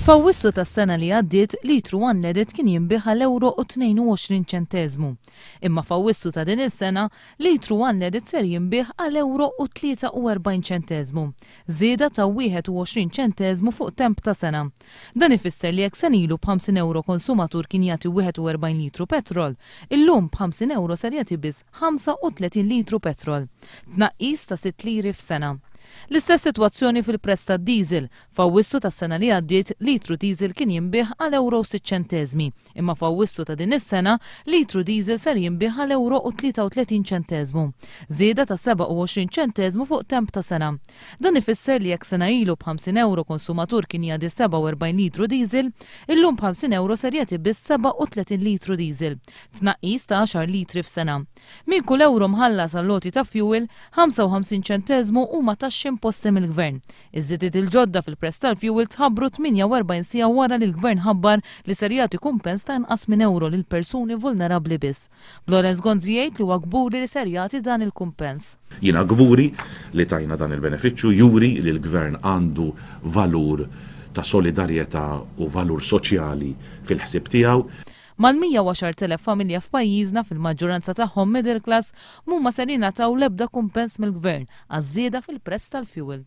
F'Awwissu tas-sena li għaddiet litru unleaded kien jinbih għal €22. Imma f'Awwissu ta' din is-sena litru unleaded ser jinbih għal €43. Żieda ta' 21 ċenteżmu fuq temp ta' sena. Dan ifisser li jekk se ilu b'50 € konsumatur kien jagħti 41 litru petrol, illum b'50 € ser jagħti biss 35 litru petrol. Tnaqqis ta' 6 liri f'sena. L-istess sitwazzjoni fil-prezz tad-diesel. F'Awwissu tas-sena li għaddiet litru diesel kien jinbih għal €6, imma f'Awwissu ta' din is-sena litru diesel ser jinbih għal €33. Żieda ta' 27 ċenteżmu fuq temp ta' sena. Dan ifisser li jekk sena ilu b'50 € konsumatur kien jagħti 47 litru diesel, illum b'50 € ser jagħti biss 37 litru diesel. Tnaqqis ta' 10 litri f'sena. Min kull euro mħallas għall-loti ta' fuel, 55 ċenteżmu huma taxxi imposti mill-Gvern. Iż-żidiet il-ġodda fil-prezz tal-fuel tħabbru 48 siegħa wara li l-Gvern ħabbar li ser jagħti kumpens ta' inqas minn euro lil persuni vulnerabbli biss. Lorenz Gonzi jgħid li huwa gburi li ser jagħti dan il-kumpens. Jiena gburi li tajna dan il-benefiċċju juri li l-Gvern għandu valur ta' solidarjetà u valur soċjali fil-ħsieb tiegħu. Mal-110,000 familja f'pajjiżna fil-maġġoranza tagħhom middle class mhuma ser jingħataw l-ebda kumpens mill-Gvern għaż-żieda fil-prezz tal-fuel.